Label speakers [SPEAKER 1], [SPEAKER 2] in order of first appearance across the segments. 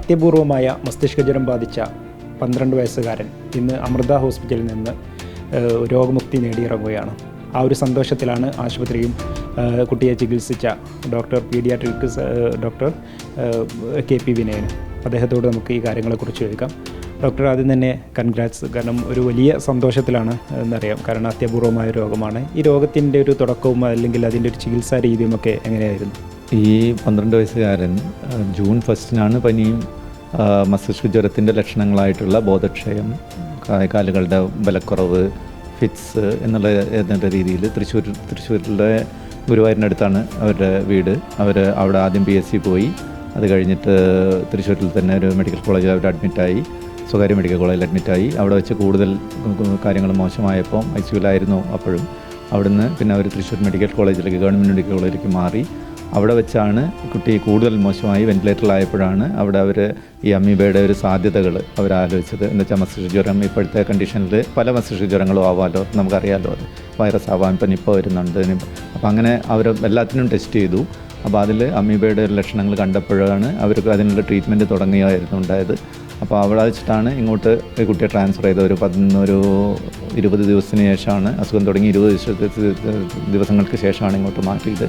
[SPEAKER 1] അത്യപൂർവമായ മസ്തിഷ്കജ്വരം ബാധിച്ച 12 വയസ്സുകാരൻ ഇന്ന് അമൃത ഹോസ്പിറ്റലിൽ നിന്ന് രോഗമുക്തി നേടിയിറങ്ങുകയാണ്. ആ ഒരു സന്തോഷത്തിലാണ് ആശുപത്രിയും കുട്ടിയെ ചികിത്സിച്ച പീഡിയാട്രിക്സ് ഡോക്ടർ KP വിനയൻ. അദ്ദേഹത്തോട് നമുക്ക് ഈ കാര്യങ്ങളെക്കുറിച്ച് ചോദിക്കാം. ഡോക്ടർ, ആദ്യം തന്നെ കൺഗ്രാറ്റ്സ്. കാരണം ഒരു വലിയ സന്തോഷത്തിലാണ് എന്നറിയാം. കാരണം അത്യപൂർവമായ രോഗമാണ്. ഈ രോഗത്തിൻ്റെ ഒരു തുടക്കവും അല്ലെങ്കിൽ അതിൻ്റെ ഒരു ചികിത്സാ രീതിയുമൊക്കെ എങ്ങനെയായിരുന്നു?
[SPEAKER 2] ഈ 12 വയസ്സുകാരൻ ജൂൺ 1 പനിയും മസ്തിഷ്ക ജ്വരത്തിൻ്റെ ലക്ഷണങ്ങളായിട്ടുള്ള ബോധക്ഷയം, കാലുകളുടെ ബലക്കുറവ്, ഫിറ്റ്സ് എന്നുള്ള രീതിയിൽ തൃശ്ശൂരിലെ ഗുരുവായൂരിനടുത്താണ് അവരുടെ വീട്. അവിടെ ആദ്യം PSC പോയി. അത് കഴിഞ്ഞിട്ട് തൃശ്ശൂരിൽ തന്നെ ഒരു മെഡിക്കൽ കോളേജിൽ അവർ അഡ്മിറ്റായി, സ്വകാര്യ മെഡിക്കൽ കോളേജിൽ അഡ്മിറ്റായി. അവിടെ വെച്ച് കൂടുതൽ കാര്യങ്ങൾ മോശമായപ്പോൾ ICUലായിരുന്നു അപ്പോഴും. അവിടുന്ന് പിന്നെ അവർ തൃശ്ശൂർ മെഡിക്കൽ കോളേജിലേക്ക്, ഗവൺമെൻറ് മെഡിക്കൽ കോളേജിലേക്ക് മാറി. അവിടെ വെച്ചാണ് കുട്ടി കൂടുതൽ മോശമായി വെൻറ്റിലേറ്ററിലായപ്പോഴാണ് അവിടെ അവർ ഈ അമീബയുടെ ഒരു സാധ്യതകൾ അവരാലോചിച്ചത്. എന്ന് വെച്ചാൽ മസ്തിഷ്ക ജ്വരം ഇപ്പോഴത്തെ കണ്ടീഷനിൽ പല മസ്തിഷ്ക ജ്വരങ്ങളും ആവാമല്ലോ, നമുക്കറിയാമല്ലോ. അത് വൈറസ് ആവാം, ഇപ്പം നിപ്പ വരുന്നുണ്ട്. അപ്പോൾ അങ്ങനെ അവർ എല്ലാത്തിനും ടെസ്റ്റ് ചെയ്തു. അപ്പോൾ അതിൽ അമീബയുടെ ലക്ഷണങ്ങൾ കണ്ടപ്പോഴാണ് അവർക്ക് അതിനുള്ള ട്രീറ്റ്മെൻറ്റ് തുടങ്ങിയായിരുന്നു ഉണ്ടായത്. അപ്പോൾ അവിടെ വെച്ചിട്ടാണ് ഇങ്ങോട്ട് കുട്ടിയെ ട്രാൻസ്ഫർ ചെയ്ത് ഒരു 20 ദിവസത്തിന് ശേഷമാണ് അസുഖം തുടങ്ങി. 20 ദിവസങ്ങൾക്ക് ശേഷമാണ് ഇങ്ങോട്ട് മാറ്റിയത്.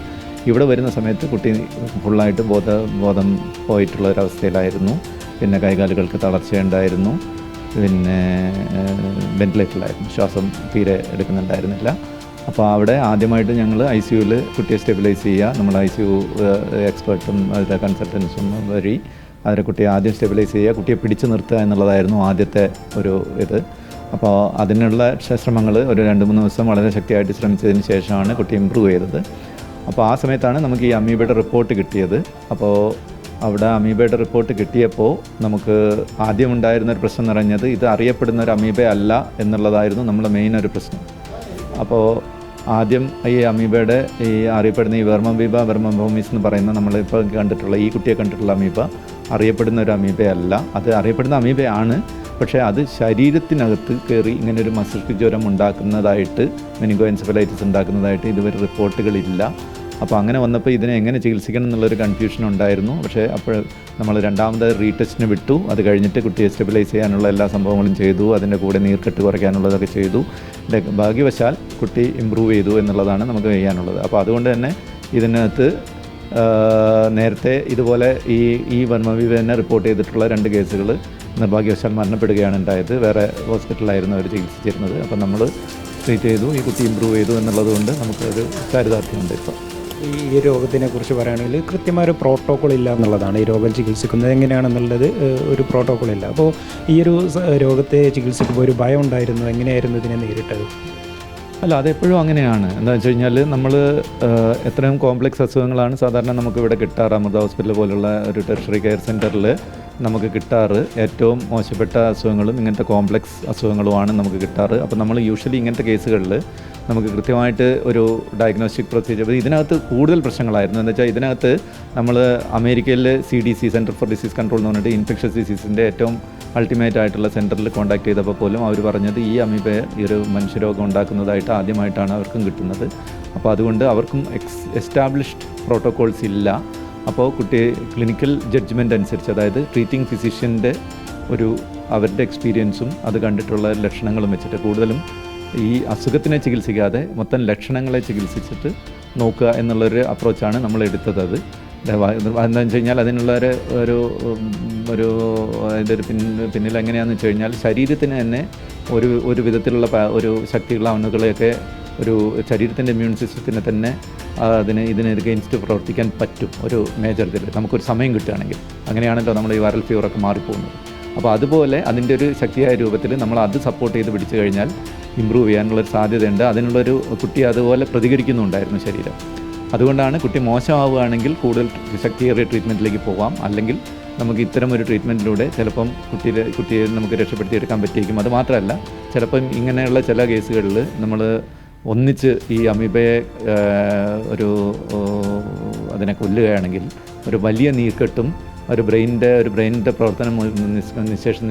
[SPEAKER 2] ഇവിടെ വരുന്ന സമയത്ത് കുട്ടി ഫുള്ളായിട്ട് ബോധം പോയിട്ടുള്ള ഒരവസ്ഥയിലായിരുന്നു. പിന്നെ കൈകാലുകൾക്ക് തളർച്ചയുണ്ടായിരുന്നു. പിന്നെ വെൻറ്റിലേറ്ററിലായിരുന്നു, ശ്വാസം തീരെ എടുക്കുന്നുണ്ടായിരുന്നില്ല. അപ്പോൾ അവിടെ ആദ്യമായിട്ട് ഞങ്ങൾ ICUവിൽ കുട്ടിയെ സ്റ്റെബിലൈസ് ചെയ്യുക, നമ്മൾ ICU എക്സ്പേർട്ടും അതിൻ്റെ കൺസൾട്ടൻസും വഴി അവരെ കുട്ടിയെ ആദ്യം സ്റ്റെബിലൈസ് ചെയ്യുക, കുട്ടിയെ പിടിച്ചു നിർത്തുക എന്നുള്ളതായിരുന്നു ആദ്യത്തെ ഒരു ഇത്. അപ്പോൾ അതിനുള്ള ശ്രമങ്ങൾ ഒരു 2-3 ദിവസം വളരെ ശക്തിയായിട്ട് ശ്രമിച്ചതിന് ശേഷമാണ് കുട്ടി ഇമ്പ്രൂവ് ചെയ്തത്. അപ്പോൾ ആ സമയത്താണ് നമുക്ക് ഈ അമീബയുടെ റിപ്പോർട്ട് കിട്ടിയത്. അപ്പോൾ അവിടെ അമീബയുടെ റിപ്പോർട്ട് കിട്ടിയപ്പോൾ നമുക്ക് ആദ്യം ഉണ്ടായിരുന്നൊരു പ്രശ്നം എന്ന് പറഞ്ഞത് ഇത് അറിയപ്പെടുന്ന ഒരു അമീബ അല്ല എന്നുള്ളതായിരുന്നു നമ്മുടെ മെയിൻ ഒരു പ്രശ്നം. അപ്പോൾ ആദ്യം ഈ അമീബയുടെ ഈ അറിയപ്പെടുന്ന ഈ വെർമംബോമിസ് എന്ന് പറയുന്ന നമ്മളിപ്പോൾ കണ്ടിട്ടുള്ള ഈ കുട്ടിയെ കണ്ടിട്ടുള്ള അമീബ അറിയപ്പെടുന്ന ഒരു അമീബയല്ല. അത് അറിയപ്പെടുന്ന അമീബയാണ്, പക്ഷേ അത് ശരീരത്തിനകത്ത് കയറി ഇങ്ങനെ ഒരു മസ്തിഷ്ക ജ്വരം ഉണ്ടാക്കുന്നതായിട്ട്, മെനിങ്കോഎൻസെഫലൈറ്റിസ് ഉണ്ടാക്കുന്നതായിട്ട് ഇതുവരെ റിപ്പോർട്ടുകളില്ല. അപ്പോൾ അങ്ങനെ വന്നപ്പോൾ ഇതിനെ എങ്ങനെ ചികിത്സിക്കണം എന്നുള്ളൊരു കൺഫ്യൂഷൻ ഉണ്ടായിരുന്നു. പക്ഷേ അപ്പോൾ നമ്മൾ രണ്ടാമത് റീടെസ്റ്റിന് വിട്ടു. അത് കഴിഞ്ഞിട്ട് കുട്ടിയെ സ്റ്റെബിലൈസ് ചെയ്യാനുള്ള എല്ലാ സംഭവങ്ങളും ചെയ്തു. അതിൻ്റെ കൂടെ നീർക്കെട്ട് കുറയ്ക്കാനുള്ളതൊക്കെ ചെയ്തു. ഭാഗ്യവശാൽ കുട്ടി ഇമ്പ്രൂവ് ചെയ്തു എന്നുള്ളതാണ് നമുക്ക് ചെയ്യാനുള്ളത്. അപ്പോൾ അതുകൊണ്ട് തന്നെ ഇതിനകത്ത് നേരത്തെ ഇതുപോലെ ഈ വർമ്മവീവ് തന്നെ റിപ്പോർട്ട് ചെയ്തിട്ടുള്ള 2 കേസുകൾ നിർഭാഗ്യവശാൽ മരണപ്പെടുകയാണ് ഉണ്ടായത്. വേറെ ഹോസ്പിറ്റലിലായിരുന്നു അവർ ചികിത്സിച്ചിരുന്നത്. അപ്പം നമ്മൾ ട്രീറ്റ് ചെയ്തു, ഈ കുട്ടി ഇമ്പ്രൂവ് ചെയ്തു എന്നുള്ളത് കൊണ്ട് നമുക്കൊരു ചാരിതാർത്ഥ്യമുണ്ട്. ഇപ്പോൾ
[SPEAKER 1] ഈ രോഗത്തിനെ കുറിച്ച് പറയുകയാണെങ്കിൽ കൃത്യമായൊരു പ്രോട്ടോക്കോൾ ഇല്ല എന്നുള്ളതാണ്. ഈ രോഗം ചികിത്സിക്കുന്നത് എങ്ങനെയാണെന്നുള്ളത് ഒരു പ്രോട്ടോക്കോൾ ഇല്ല. അപ്പോൾ ഈ ഒരു രോഗത്തെ ചികിത്സിക്കുമ്പോൾ ഒരു ഭയം ഉണ്ടായിരുന്നു. എങ്ങനെയായിരുന്നു ഇതിനെ നേരിട്ടത്?
[SPEAKER 2] അല്ല, അതെപ്പോഴും അങ്ങനെയാണ്. എന്താണെന്ന് വെച്ച് കഴിഞ്ഞാൽ നമ്മൾ എത്രയും കോംപ്ലക്സ് അസുഖങ്ങളാണ് സാധാരണ നമുക്കിവിടെ കിട്ടാറ്. അമൃത ഹോസ്പിറ്റൽ പോലുള്ള ഒരു ടെറിഷറി കെയർ സെൻറ്ററിൽ നമുക്ക് കിട്ടാറ്. ഏറ്റവും മോശപ്പെട്ട അസുഖങ്ങളും ഇങ്ങനത്തെ കോംപ്ലക്സ് അസുഖങ്ങളുമാണ് നമുക്ക് കിട്ടാറ്. അപ്പോൾ നമ്മൾ യൂഷ്വലി ഇങ്ങനത്തെ കേസുകളിൽ നമുക്ക് കൃത്യമായിട്ട് ഒരു ഡയഗ്നോസ്റ്റിക് പ്രൊസീജിയർ, ഇതിനകത്ത് കൂടുതൽ പ്രശ്നങ്ങളായിരുന്നു. എന്ന് വെച്ചാൽ ഇതിനകത്ത് നമ്മൾ അമേരിക്കയിൽ CDC centre for disease control എന്ന് പറഞ്ഞിട്ട് ഇൻഫെക്ഷസ് ഡിസീസിൻ്റെ ഏറ്റവും അൾട്ടിമേറ്റ് ആയിട്ടുള്ള സെൻറ്ററിൽ കോൺടാക്ട് ചെയ്തപ്പോൾ പോലും അവർ പറഞ്ഞത് ഈ അമീബ ഈ ഒരു മനുഷ്യരോഗം ഉണ്ടാക്കുന്നതായിട്ട് ആദ്യമായിട്ടാണ് അവർക്കും കിട്ടുന്നത്. അപ്പോൾ അതുകൊണ്ട് അവർക്കും എസ്റ്റാബ്ലിഷ്ഡ് പ്രോട്ടോക്കോൾസ് ഇല്ല. അപ്പോൾ കുട്ടി ക്ലിനിക്കൽ ജഡ്ജ്മെൻ്റ് അനുസരിച്ച്, അതായത് ട്രീറ്റിംഗ് ഫിസിഷ്യൻ്റെ അവരുടെ എക്സ്പീരിയൻസും അത് കണ്ടിട്ടുള്ള ലക്ഷണങ്ങളും വെച്ചിട്ട് കൂടുതലും ഈ അസുഖത്തിനെ ചികിത്സിക്കാതെ മൊത്തം ലക്ഷണങ്ങളെ ചികിത്സിച്ചിട്ട് നോക്കുക എന്നുള്ളൊരു അപ്രോച്ചാണ് നമ്മൾ എടുത്തത്. അത് എന്താണെന്ന് വെച്ച് കഴിഞ്ഞാൽ അതിനുള്ള അതിൻ്റെ ഒരു പിന്നിൽ എങ്ങനെയാണെന്ന് വെച്ച് കഴിഞ്ഞാൽ ശരീരത്തിന് തന്നെ ഒരു വിധത്തിലുള്ള ഒരു ശക്തിയുള്ള അണുക്കളെയൊക്കെ ശരീരത്തിൻ്റെ ഇമ്മ്യൂൺ സിസ്റ്റത്തിന് തന്നെ ഇതിന് എഗെയിൻസ്റ്റ് പ്രവർത്തിക്കാൻ പറ്റും ഒരു മേജർ ഇതിൽ നമുക്കൊരു സമയം കിട്ടുകയാണെങ്കിൽ. അങ്ങനെയാണല്ലോ നമ്മൾ ഈ വൈറൽ ഫീവറൊക്കെ മാറിപ്പോകുന്നത്. അപ്പോൾ അതുപോലെ അതിൻ്റെ ഒരു ശക്തിയായ രൂപത്തിൽ നമ്മൾ അത് സപ്പോർട്ട് ചെയ്ത് പിടിച്ചു കഴിഞ്ഞാൽ ഇമ്പ്രൂവ് ചെയ്യാനുള്ളൊരു സാധ്യതയുണ്ട്. അതിനുള്ളൊരു കുട്ടി അതുപോലെ പ്രതികരിക്കുന്നുണ്ടായിരുന്നു ശരീരം. അതുകൊണ്ടാണ് കുട്ടി മോശമാവുകയാണെങ്കിൽ കൂടുതൽ ശക്തിയേറിയ ട്രീറ്റ്മെൻറ്റിലേക്ക് പോകാം. അല്ലെങ്കിൽ നമുക്ക് ഇത്തരം ഒരു ട്രീറ്റ്മെൻറ്റിലൂടെ ചിലപ്പം കുട്ടിയെ നമുക്ക് രക്ഷപ്പെടുത്തിയെടുക്കാൻ പറ്റിയിരിക്കും. അത് മാത്രമല്ല, ചിലപ്പം ഇങ്ങനെയുള്ള ചില കേസുകളിൽ നമ്മൾ ഒന്നിച്ച് ഈ അമീബയെ അതിനെ കൊല്ലുകയാണെങ്കിൽ ഒരു വലിയ നീർക്കെട്ടും ഒരു ബ്രെയിനിൻ്റെ പ്രവർത്തനം നിശേഷം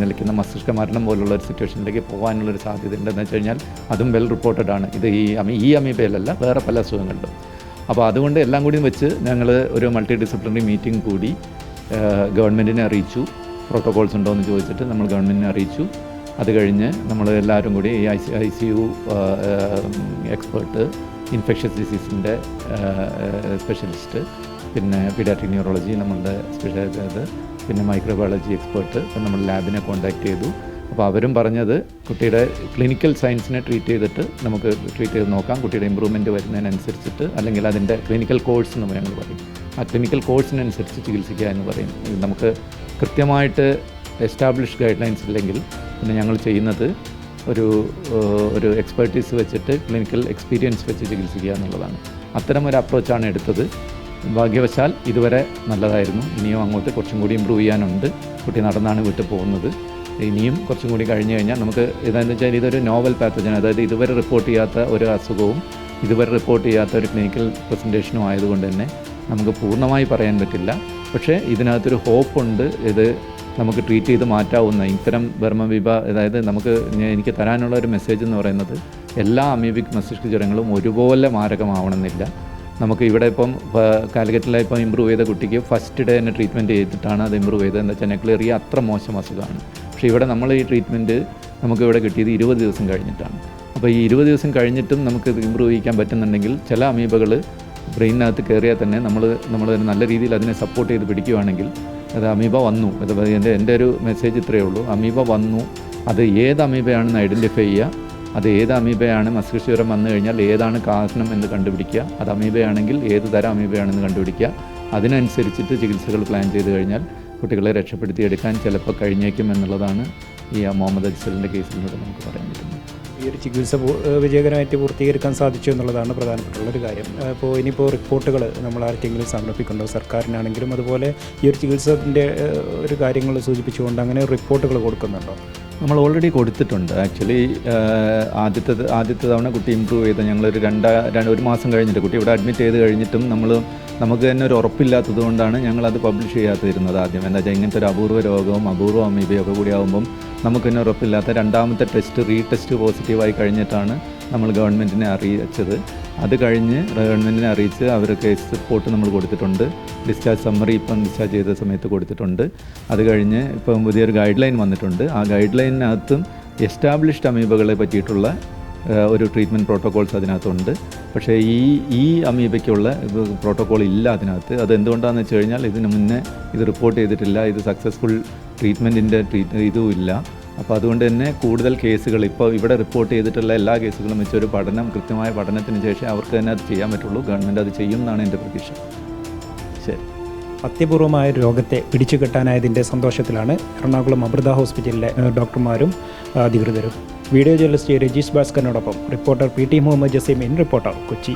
[SPEAKER 2] നിലയ്ക്കുന്ന മസ്തിഷ്ക മരണം പോലുള്ള ഒരു സിറ്റുവേഷനിലേക്ക് പോകാനുള്ളൊരു സാധ്യത ഉണ്ടെന്ന് വെച്ച് കഴിഞ്ഞാൽ അതും വെൽ റിപ്പോർട്ടഡ് ആണ്. ഇത് ഈ അമീബയിലല്ല, വേറെ പല അസുഖങ്ങളിലും. അപ്പോൾ അതുകൊണ്ട് എല്ലാം കൂടി വെച്ച് ഞങ്ങൾ ഒരു മൾട്ടി ഡിസിപ്ലിനറി മീറ്റിംഗ് കൂടി ഗവൺമെൻറ്റിനെ അറിയിച്ചു. പ്രോട്ടോകോൾസ് ഉണ്ടോ എന്ന് ചോദിച്ചിട്ട് നമ്മൾ ഗവൺമെൻറ്റിനെ അറിയിച്ചു. അത് കഴിഞ്ഞ് നമ്മൾ എല്ലാവരും കൂടി ഈ ICU എക്സ്പേർട്ട്, ഇൻഫെക്ഷ്യസ് ഡിസീസിൻ്റെ സ്പെഷ്യലിസ്റ്റ്, പിന്നെ പീഡിയാട്രിക് ന്യൂറോളജി നമ്മളുടെ സ്പെഷ്യൽ, പിന്നെ മൈക്രോബയോളജി എക്സ്പേർട്ട് നമ്മൾ ലാബിനെ കോൺടാക്ട് ചെയ്തു. അപ്പോൾ അവരും പറഞ്ഞത് കുട്ടിയുടെ ക്ലിനിക്കൽ സയൻസിനെ ട്രീറ്റ് ചെയ്തിട്ട് നമുക്ക് ട്രീറ്റ് ചെയ്ത് നോക്കാം, കുട്ടിയുടെ ഇമ്പ്രൂവ്മെൻറ്റ് വരുന്നതിനനുസരിച്ചിട്ട്, അല്ലെങ്കിൽ അതിൻ്റെ ക്ലിനിക്കൽ കോഴ്സ് എന്ന് ഞങ്ങൾ പറയും, ആ ക്ലിനിക്കൽ കോഴ്സിനനുസരിച്ച് ചികിത്സിക്കുക എന്ന് പറയും. നമുക്ക് കൃത്യമായിട്ട് എസ്റ്റാബ്ലിഷ് ഗൈഡ് ലൈൻസ് ഇല്ലെങ്കിൽ പിന്നെ ഞങ്ങൾ ചെയ്യുന്നത് ഒരു എക്സ്പെർട്ടീസ് വെച്ചിട്ട് ക്ലിനിക്കൽ എക്സ്പീരിയൻസ് വെച്ച് ചികിത്സിക്കുക എന്നുള്ളതാണ്. അത്തരം ഒരു അപ്രോച്ചാണ് എടുത്തത്. ഭാഗ്യവശാൽ ഇതുവരെ നല്ലതായിരുന്നു. ഇനിയും അങ്ങോട്ട് കുറച്ചും കൂടി ഇമ്പ്രൂവ് ചെയ്യാനുണ്ട്. കുട്ടി നടന്നാണ് വീട്ടിൽ പോകുന്നത്. ഇനിയും കുറച്ചും കൂടി കഴിഞ്ഞ് കഴിഞ്ഞാൽ നമുക്ക് ഇതെന്ന് വെച്ചാൽ ഇതൊരു നോവൽ പാത്തജൻ, അതായത് ഇതുവരെ റിപ്പോർട്ട് ചെയ്യാത്ത ഒരു അസുഖവും ഇതുവരെ റിപ്പോർട്ട് ചെയ്യാത്ത ഒരു ക്ലിനിക്കൽ പ്രസൻറ്റേഷനും ആയതുകൊണ്ട് തന്നെ നമുക്ക് പൂർണ്ണമായി പറയാൻ പറ്റില്ല. പക്ഷേ ഇതിനകത്തൊരു ഹോപ്പുണ്ട്. ഇത് നമുക്ക് ട്രീറ്റ് ചെയ്ത് മാറ്റാവുന്ന ഇത്തരം ബർമവിഭ, അതായത് എനിക്ക് തരാനുള്ള ഒരു മെസ്സേജ് എന്ന് പറയുന്നത്, എല്ലാ അമീബിക് മസ്തിഷ്ക ജ്വരങ്ങളും ഒരുപോലെ മാരകമാവണമെന്നില്ല. നമുക്ക് ഇവിടെ ഇപ്പം കാലിക്കറ്റിലെ ഇപ്പം ഇമ്പ്രൂവ് ചെയ്ത കുട്ടിക്ക് ഫസ്റ്റ് ഡേ തന്നെ ട്രീറ്റ്മെൻറ്റ് ചെയ്തിട്ടാണ് അത് ഇമ്പ്രൂവ് ചെയ്തത്. എന്താ വെച്ചാൽ നെക്ലേറിയ അത്ര മോശം അസുഖമാണ്. പക്ഷേ ഇവിടെ നമ്മൾ ഈ ട്രീറ്റ്മെൻറ്റ് നമുക്കിവിടെ കിട്ടിയത് 20 ദിവസം കഴിഞ്ഞിട്ടാണ്. അപ്പോൾ ഈ 20 ദിവസം കഴിഞ്ഞിട്ടും നമുക്ക് ഇമ്പ്രൂവ് ചെയ്യിക്കാൻ പറ്റുന്നുണ്ടെങ്കിൽ, ചില അമീബകൾ ബ്രെയിനകത്ത് കയറിയാൽ തന്നെ നമ്മൾ നല്ല രീതിയിൽ അതിനെ സപ്പോർട്ട് ചെയ്ത് പിടിക്കുകയാണെങ്കിൽ, അത് അമീബ വന്നു, എൻ്റെ ഒരു മെസ്സേജ് ഇത്രയേ ഉള്ളൂ. അമീബ വന്നു, അത് ഏത് അമീബയാണെന്ന് ഐഡൻറ്റിഫൈ ചെയ്യുക. അത് ഏത് അമീബയാണ്, മസ്തിഷ്ക ജ്വരം വന്നു കഴിഞ്ഞാൽ ഏതാണ് കാരണം എന്ന് കണ്ടുപിടിക്കുക. അത് അമീബയാണെങ്കിൽ ഏത് തരം അമീബയാണെന്ന് കണ്ടുപിടിക്കുക. അതിനനുസരിച്ചിട്ട് ചികിത്സകൾ പ്ലാൻ ചെയ്ത് കഴിഞ്ഞാൽ കുട്ടികളെ രക്ഷപ്പെടുത്തിയെടുക്കാൻ ചിലപ്പോൾ കഴിഞ്ഞേക്കും എന്നുള്ളതാണ് ഈ മുഹമ്മദ് അജ്സലിൻ്റെ കേസിലൂടെ നമുക്ക് പറയാൻ പറ്റുന്നത്.
[SPEAKER 1] ഈ ഒരു ചികിത്സ വിജയകരമായിട്ട് പൂർത്തീകരിക്കാൻ സാധിച്ചു എന്നുള്ളതാണ് പ്രധാനപ്പെട്ടുള്ളൊരു കാര്യം. അപ്പോൾ ഇനിയിപ്പോൾ റിപ്പോർട്ടുകൾ നമ്മൾ ആർക്കെങ്കിലും സമർപ്പിക്കുന്നുണ്ടോ, സർക്കാരിനാണെങ്കിലും അതുപോലെ ഈ ഒരു ചികിത്സൻ്റെ ഒരു കാര്യങ്ങൾ സൂചിപ്പിച്ചുകൊണ്ട് അങ്ങനെ റിപ്പോർട്ടുകൾ കൊടുക്കുന്നുണ്ടോ?
[SPEAKER 2] നമ്മൾ ഓൾറെഡി കൊടുത്തിട്ടുണ്ട്. ആക്ച്വലി ആദ്യത്തെ തവണ കുട്ടി ഇമ്പ്രൂവ് ചെയ്ത് ഞങ്ങളൊരു ഒരു മാസം കഴിഞ്ഞിട്ട് കുട്ടി ഇവിടെ അഡ്മിറ്റ് ചെയ്ത് കഴിഞ്ഞിട്ടും നമുക്ക് തന്നെ ഒരു ഉറപ്പില്ലാത്തത് കൊണ്ടാണ് ഞങ്ങളത് പബ്ലിഷ് ചെയ്യാതിരുന്നത് ആദ്യം. എന്താ വെച്ചാൽ ഇങ്ങനത്തെ ഒരു അപൂർവ രോഗവും അപൂർവ അമീബയൊക്കെ കൂടി ആകുമ്പം നമുക്ക് തന്നെ ഉറപ്പില്ലാത്ത രണ്ടാമത്തെ റീടെസ്റ്റ് പോസിറ്റീവായി കഴിഞ്ഞിട്ടാണ് നമ്മൾ ഗവൺമെൻറ്റിനെ അറിയിച്ചത്. അത് കഴിഞ്ഞ് ഗവൺമെൻറ്റിനെ അറിയിച്ച് അവർ കേസ് റിപ്പോർട്ട് നമ്മൾ കൊടുത്തിട്ടുണ്ട്. ഡിസ്ചാർജ് സമ്മറി ഇപ്പം ഡിസ്ചാർജ് ചെയ്ത സമയത്ത് കൊടുത്തിട്ടുണ്ട്. അത് കഴിഞ്ഞ് ഇപ്പം പുതിയൊരു ഗൈഡ് ലൈൻ വന്നിട്ടുണ്ട്. ആ ഗൈഡ് ലൈനിനകത്തും എസ്റ്റാബ്ലിഷ്ഡ് അമീബകളെ പറ്റിയിട്ടുള്ള ഒരു ട്രീറ്റ്മെൻറ്റ് പ്രോട്ടോകോൾസ് അതിനകത്തുണ്ട്. പക്ഷേ ഈ അമീബയ്ക്കുള്ള പ്രോട്ടോകോൾ ഇല്ല അതിനകത്ത്. അത് എന്തുകൊണ്ടാണെന്ന് വെച്ച് കഴിഞ്ഞാൽ ഇതിന് മുന്നേ ഇത് റിപ്പോർട്ട് ചെയ്തിട്ടില്ല, ഇത് സക്സസ്ഫുൾ ട്രീറ്റ്മെൻറ്റിൻ്റെ ഇതും ഇല്ല. അപ്പോൾ അതുകൊണ്ട് തന്നെ കൂടുതൽ കേസുകൾ ഇപ്പോൾ ഇവിടെ റിപ്പോർട്ട് ചെയ്തിട്ടുള്ള എല്ലാ കേസുകളും വെച്ചൊരു കൃത്യമായ പഠനത്തിന് ശേഷം അവർക്ക് തന്നെ അത് ചെയ്യാൻ പറ്റുള്ളൂ. ഗവൺമെൻറ് അത് ചെയ്യും എന്നാണ് എൻ്റെ പ്രതീക്ഷ. ശരി.
[SPEAKER 1] അത്യപൂർവമായ രോഗത്തെ പിടിച്ചുകെട്ടാനായതിൻ്റെ സന്തോഷത്തിലാണ് എറണാകുളം അമൃത ഹോസ്പിറ്റലിലെ ഡോക്ടർമാരും അധികൃതരും. വീഡിയോ ജേർണലിസ്റ്റ് രജീഷ് ഭാസ്കറിനോടൊപ്പം reporter PT Muhammad Jaseem, reporter, Kochi.